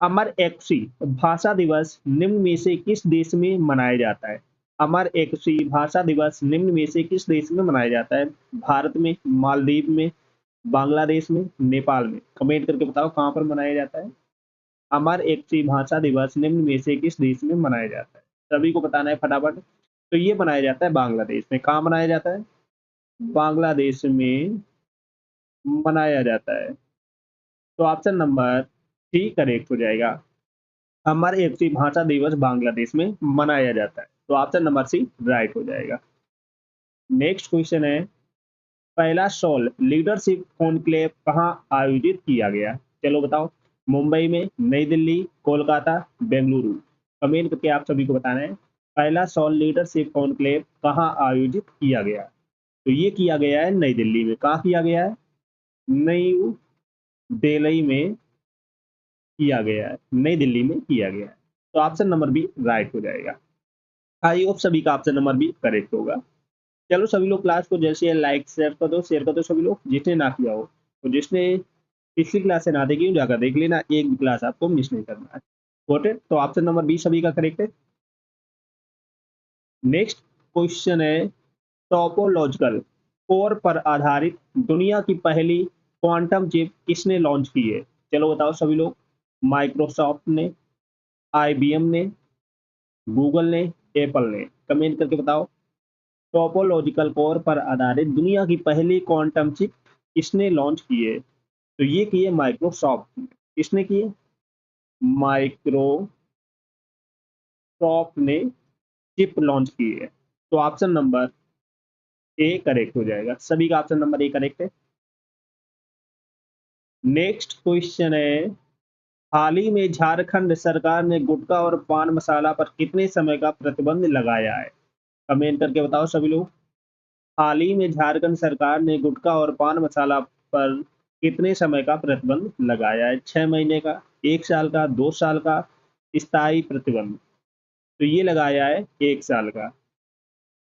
अमर एकुशे भाषा दिवस निम्न में से किस देश में मनाया जाता है? अमर एकुशे भाषा दिवस निम्न में से किस देश में मनाया जाता है? भारत में, मालदीव में, बांग्लादेश में, नेपाल में? कमेंट करके बताओ कहाँ पर मनाया जाता है? अमर एकुशे भाषा दिवस निम्न में से किस देश में मनाया जाता है? सभी को बताना है फटाफट। तो ये मनाया जाता है बांग्लादेश में। कहाँ मनाया जाता है? बांग्लादेश में मनाया जाता है। तो ऑप्शन नंबर सी करेक्ट हो जाएगा। हमारे एफसी भाषा दिवस बांग्लादेश में मनाया जाता है। तो ऑप्शन नंबर सी राइट हो जाएगा। नेक्स्ट क्वेश्चन है, पहला सोल लीडरशिप कॉन्क्लेव कहाँ आयोजित किया गया? चलो बताओ। मुंबई में, नई दिल्ली, कोलकाता, बेंगलुरु? कमेंट करके आप सभी को बताना है। पहला सोल लीडरशिप कॉन्क्लेव कहाँ आयोजित किया गया? तो ये किया गया है नई दिल्ली में। कहाँ किया गया है? नई दिल्ली में किया गया है। नई दिल्ली में किया गया है। तो ऑप्शन नंबर बी राइट हो जाएगा। आई होप सभी का ऑप्शन नंबर बी करेक्ट होगा। चलो सभी लोग क्लास को जैसे लाइक शेयर कर दो सभी लोग, जिसने ना किया हो। तो जिसने पिछली क्लास से ना देखी हो जाकर देख लेना, एक भी क्लास आपको मिस नहीं करना है। Got it? तो ऑप्शन नंबर बी सभी का करेक्ट है। नेक्स्ट क्वेश्चन है, टोपोलॉजिकल कोर पर आधारित दुनिया की पहली क्वांटम चिप किसने लॉन्च की है? चलो बताओ सभी लोग। माइक्रोसॉफ्ट ने, आईबीएम ने, गूगल ने, एप्पल ने? कमेंट करके बताओ। टोपोलॉजिकल कोर पर आधारित दुनिया की पहली क्वांटम चिप किसने लॉन्च की है? तो ये की है माइक्रोसॉफ्ट ने। किसने की है? माइक्रोसॉफ्ट ने चिप लॉन्च की है। तो ऑप्शन नंबर ए करेक्ट हो जाएगा। सभी का ऑप्शन नंबर ए करेक्ट है। नेक्स्ट क्वेश्चन है, हाल ही में झारखंड सरकार ने गुटखा और पान मसाला पर कितने समय का प्रतिबंध लगाया है? कमेंट करके बताओ सभी लोग। हाल ही में झारखंड सरकार ने गुटखा और पान मसाला पर कितने समय का प्रतिबंध लगाया है? 6 महीने का, 1 साल का, 2 साल का स्थायी प्रतिबंध? तो ये लगाया है 1 साल का।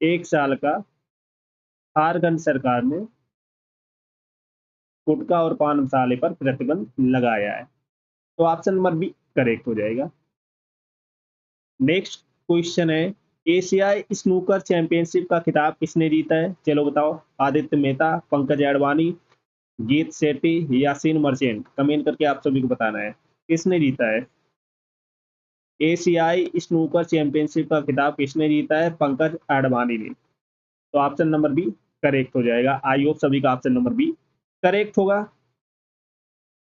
1 साल का झारखंड सरकार ने गुटखा और पान मसाले पर प्रतिबंध लगाया है। तो ऑप्शन नंबर बी करेक्ट हो जाएगा। नेक्स्ट क्वेश्चन है, एशियाई स्नूकर चैंपियनशिप का खिताब किसने जीता है? चलो बताओ। आदित्य मेहता, पंकज अडवाणी, गीत सेठी, यासीन मर्चेंट? कमेंट करके आप सभी को बताना है किसने जीता है। एशियाई स्नूकर चैंपियनशिप का खिताब किसने जीता है? पंकज अडवाणी ने। तो ऑप्शन नंबर बी करेक्ट हो जाएगा। आई होप सभी का ऑप्शन नंबर बी करेक्ट होगा।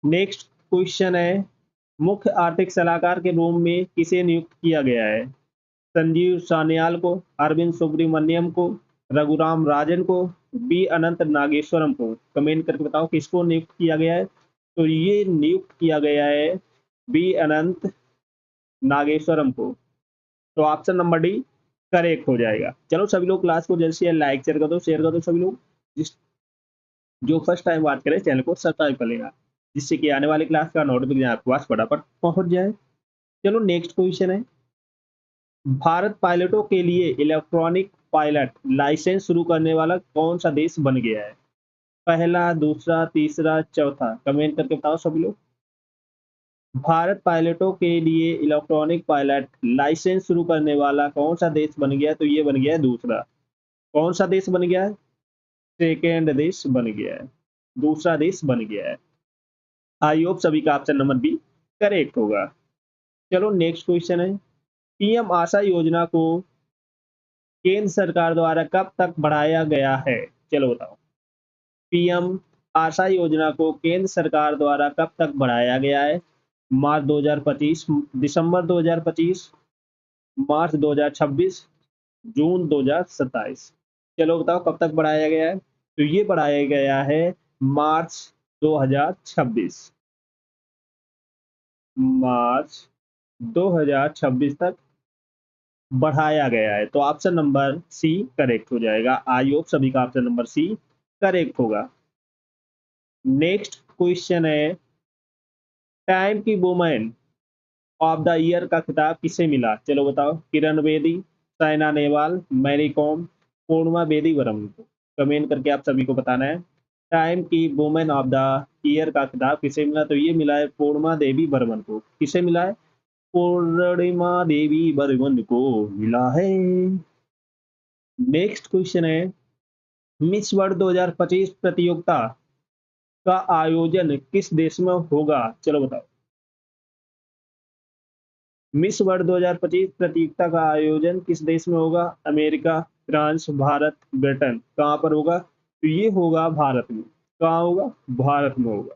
नेक्स्ट क्वेश्चन है, मुख्य आर्थिक सलाहकार के रूप में किसे नियुक्त किया गया है? संजीव सान्याल को, अरविंद सुब्रमण्यम को, रघुराम राजन को, बी अनंत नागेश्वरम को? कमेंट करके बताओ किसको नियुक्त किया गया है। तो ये नियुक्त किया गया है बी अनंत नागेश्वरम को। तो ऑप्शन नंबर डी करेक्ट हो जाएगा। चलो सभी लोग क्लास को जैसे लाइक शेयर कर दो सभी लोग। जिस जो फर्स्ट टाइम बात करें चैनल को सब्सक्राइब कर लेना, जिससे कि आने वाली क्लास का नोटिफिकेशन आपके पास फटाफट पहुंच जाए। चलो नेक्स्ट क्वेश्चन है, भारत पायलटों के लिए इलेक्ट्रॉनिक पायलट लाइसेंस शुरू करने वाला कौन सा देश बन गया है? पहला, दूसरा, तीसरा, चौथा? कमेंट करके बताओ सभी लोग। भारत पायलटों के लिए इलेक्ट्रॉनिक पायलट लाइसेंस शुरू करने वाला कौन सा देश बन गया? तो ये बन गया है दूसरा। कौन सा देश बन गया है? सेकेंड देश बन गया है। दूसरा देश बन गया है। आई होप सभी का ऑप्शन नंबर बी करेक्ट होगा। चलो नेक्स्ट क्वेश्चन है, पीएम आशा योजना को केंद्र सरकार द्वारा कब तक बढ़ाया गया है? चलो बताओ। पीएम आशा योजना को केंद्र सरकार द्वारा कब तक बढ़ाया गया है? मार्च 2025, दिसंबर 2025, मार्च 2026, जून 2027? चलो बताओ कब तक बढ़ाया गया है। तो ये बढ़ाया गया है मार्च 2026। मार्च 2026 तक बढ़ाया गया है। तो ऑप्शन नंबर सी करेक्ट हो जाएगा। आई होप सभी का ऑप्शन नंबर सी करेक्ट होगा। नेक्स्ट क्वेश्चन है, टाइम की वुमेन ऑफ द ईयर का खिताब किसे मिला? चलो बताओ। किरण बेदी, साइना नेहवाल, मैरी कॉम, पूर्णिमा बेदी वर्मा को? कमेंट करके आप सभी को बताना है। टाइम की वुमेन ऑफ द ईयर का खिताब किसे मिला? तो ये मिला है पूर्णिमा देवी बर्मन को। किसे मिला है? पूर्णिमा देवी बर्मन को मिला है। नेक्स्ट क्वेश्चन है, मिस वर्ल्ड 2025 प्रतियोगिता का आयोजन किस देश में होगा? चलो बताओ। मिस वर्ल्ड 2025 प्रतियोगिता का आयोजन किस देश में होगा? America, France, Bharat, Britain. कहाँ पर होगा? तो ये होगा भारत में। कहाँ होगा? भारत में होगा।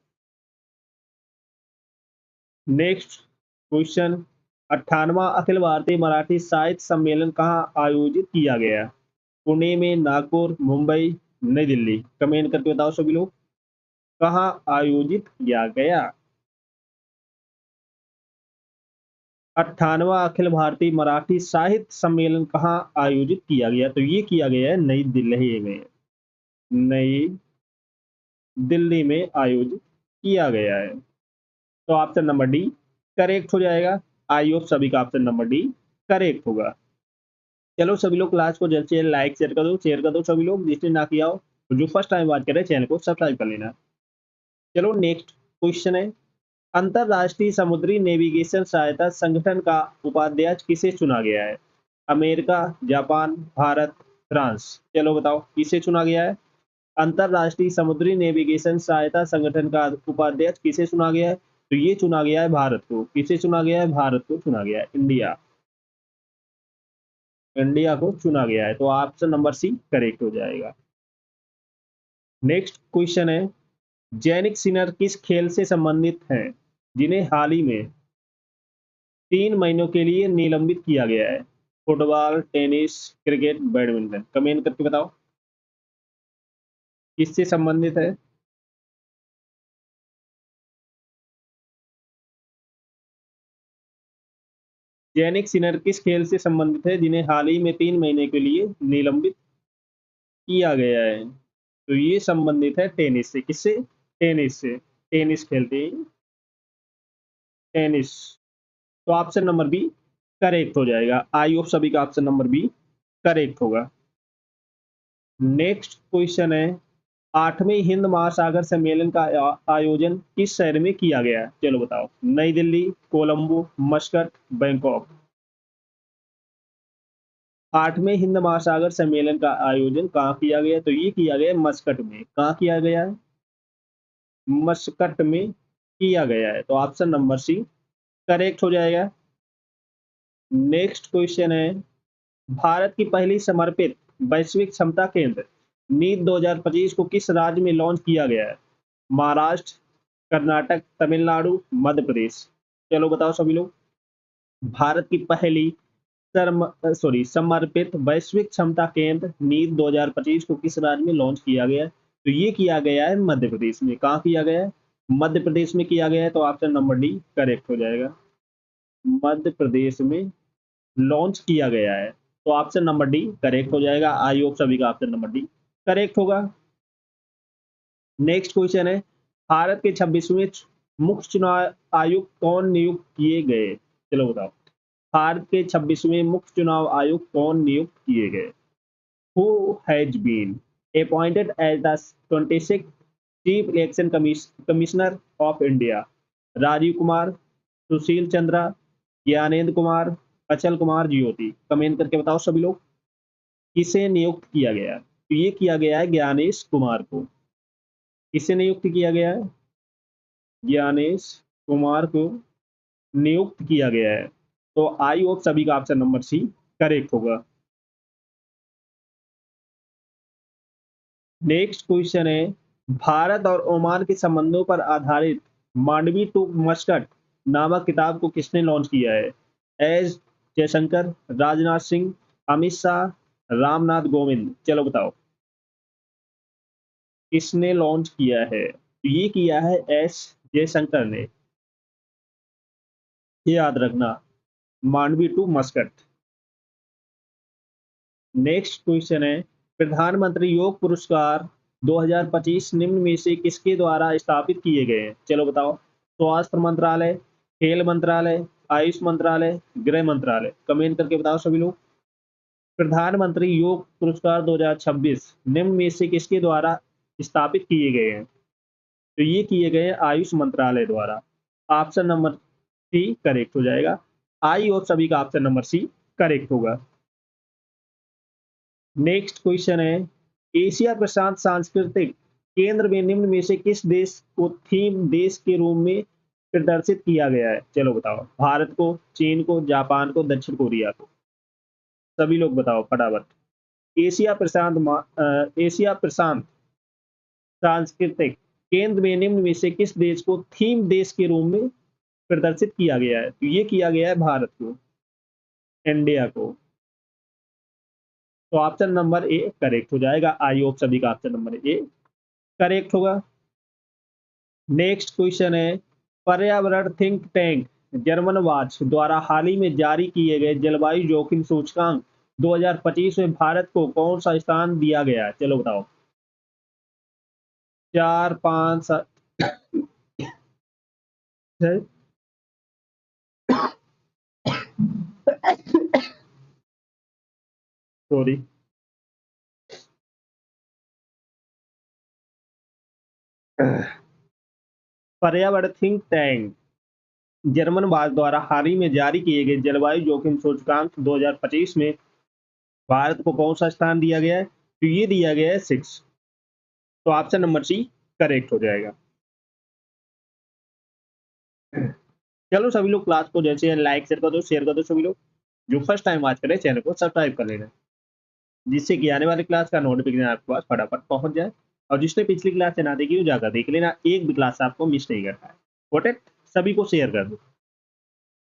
नेक्स्ट क्वेश्चन, 98वां अखिल भारतीय मराठी साहित्य सम्मेलन कहाँ आयोजित किया गया? पुणे में, नागपुर, मुंबई, नई दिल्ली। कमेंट करके बताओ सभी लोग, कहाँ आयोजित किया गया? 98वां अखिल भारतीय मराठी साहित्य सम्मेलन कहाँ आयोजित किया गया? तो ये किया गया है नई दिल्ली में। नई दिल्ली में आयोजित किया गया है। तो ऑप्शन नंबर डी करेक्ट हो जाएगा। आई होप सभी का ऑप्शन नंबर डी करेक्ट होगा। चलो सभी लोग क्लास को जल्द से जल्द लाइक शेयर कर दो सभी लोग, जिसने ना किया हो तो जो फर्स्ट टाइम बात कर रहे हैं चैनल को सब्सक्राइब कर लेना। चलो नेक्स्ट क्वेश्चन है, अंतरराष्ट्रीय समुद्री नेविगेशन सहायता संगठन का उपाध्यक्ष किसे चुना गया है? America, Japan, Bharat, France. चलो बताओ किसे चुना गया है? अंतरराष्ट्रीय समुद्री नेविगेशन सहायता संगठन का उपाध्यक्ष किसे चुना गया है? तो ये चुना गया है भारत को। किसे चुना गया है? भारत को चुना गया है। इंडिया, इंडिया को चुना गया है। तो ऑप्शन नंबर सी करेक्ट हो जाएगा। नेक्स्ट क्वेश्चन है, जैनिक सिनर किस खेल से संबंधित हैं जिन्हें हाल ही में 3 महीनों के लिए निलंबित किया गया है? Football, tennis, cricket, badminton. Comment करके बताओ किससे संबंधित है? जैनिक सिनर किस खेल से संबंधित है जिन्हें हाल ही में 3 महीने के लिए निलंबित किया गया है? तो ये संबंधित है टेनिस से। किससे? टेनिस से। टेनिस खेलते हैं टेनिस। तो ऑप्शन नंबर बी करेक्ट हो जाएगा। आई होप सभी का ऑप्शन नंबर बी करेक्ट होगा। नेक्स्ट क्वेश्चन है, 8वें हिंद महासागर सम्मेलन का आयोजन किस शहर में किया गया? चलो बताओ। नई दिल्ली, कोलंबो, मस्कट, बैंकॉक। 8वें हिंद महासागर सम्मेलन का आयोजन कहाँ किया गया? तो ये किया गया मस्कट में। कहाँ किया गया है? मस्कट में किया गया है। तो ऑप्शन नंबर सी करेक्ट हो जाएगा। नेक्स्ट क्वेश्चन है, भारत की पहली समर्पित वैश्विक क्षमता केंद्र नीट 2025 को किस राज्य में लॉन्च किया गया है? महाराष्ट्र, कर्नाटक, तमिलनाडु, मध्य प्रदेश। चलो बताओ सभी लोग, भारत की पहली समर्पित वैश्विक क्षमता केंद्र नीट 2025 को किस राज्य में लॉन्च किया गया है? तो ये किया गया है मध्य प्रदेश में। कहाँ किया गया है? मध्य प्रदेश में किया गया है। तो ऑप्शन नंबर डी करेक्ट हो जाएगा। मध्य प्रदेश में लॉन्च किया गया है। तो ऑप्शन नंबर डी करेक्ट हो जाएगा। आई होप सभी का ऑप्शन नंबर डी करेक्ट होगा। नेक्स्ट क्वेश्चन है, भारत के 26वें मुख्य चुनाव आयुक्त कौन नियुक्त किए गए? चलो बताओ, भारत के 26वें मुख्य चुनाव आयुक्त कौन नियुक्त किए गए? Who has been appointed as the 26th chief election commissioner of India? Rajiv Kumar, Sushil Chandra, Gyanendra Kumar, Achal Kumar, Jyoti. Comment करके बताओ सभी लोग किसे नियुक्त किया गया? तो ये किया गया है ज्ञानेश कुमार को। किसे नियुक्त किया गया है? ज्ञानेश कुमार को नियुक्त किया गया है। तो आई होप सभी का ऑप्शन नंबर सी करेक्ट होगा। नेक्स्ट क्वेश्चन है, भारत और ओमान के संबंधों पर आधारित मांडवी टू मस्कट नामक किताब को किसने लॉन्च किया है? एस जयशंकर, राजनाथ सिंह, अमित शाह, रामनाथ कोविंद। चलो बताओ किसने लॉन्च किया है? तो ये किया है एस जयशंकर ने। ये याद रखना, Mandvi to Muscat. Next question है, प्रधानमंत्री योग पुरस्कार 2025 निम्न में से किसके द्वारा स्थापित किए गए हैं? चलो बताओ। स्वास्थ्य मंत्रालय, खेल मंत्रालय, आयुष मंत्रालय, गृह मंत्रालय। कमेंट करके बताओ सभी लोग, प्रधानमंत्री योग पुरस्कार 2026 निम्न में से किसके द्वारा स्थापित किए गए हैं? तो ये किए गए हैं आयुष मंत्रालय द्वारा। ऑप्शन नंबर सी करेक्ट हो जाएगा। आई और सभी का ऑप्शन नंबर सी करेक्ट होगा। नेक्स्ट क्वेश्चन है, एशिया प्रशांत सांस्कृतिक केंद्र में निम्न में से किस देश को थीम देश के रूप में प्रदर्शित किया गया है? चलो बताओ, भारत को, चीन को, जापान को, दक्षिण कोरिया को? सभी लोग बताओ फटाफट। एशिया प्रशांत सांस्कृतिक केंद्र में निम्न में से किस देश को थीम देश के रूप में प्रदर्शित किया गया है? तो ये किया गया है भारत को, इंडिया को। तो ऑप्शन नंबर ए करेक्ट हो जाएगा। आई होप सभी का ऑप्शन नंबर ए करेक्ट होगा। नेक्स्ट क्वेश्चन है, पर्यावरण थिंक टैंक जर्मन वाच द्वारा हाल ही में जारी किए गए जलवायु जोखिम सूचकांक 2025 में भारत को कौन सा स्थान दिया गया है? चलो बताओ, 4 5 7 सॉरी, पर्यावरण थिंक टैंक जर्मन वाच द्वारा हाल ही में जारी किए गए जलवायु जोखिम सूचकांक 2025 में भारत को कौन सा स्थान दिया गया है? तो ये दिया गया है 6। तो ऑप्शन नंबर सी करेक्ट हो जाएगा। चलो सभी लोग क्लास को जैसे लाइक शेयर कर दो सभी लोग। जो फर्स्ट टाइम वॉच करें चैनल को सब्सक्राइब कर लेना, जिससे कि आने वाली क्लास का नोटिफिकेशन आपके पास फटाफट पहुंच जाए। और जिसने पिछली क्लास से ना देखी हो जाकर देख लेना, एक भी क्लास आपको मिस नहीं करना है। सभी को शेयर कर दो।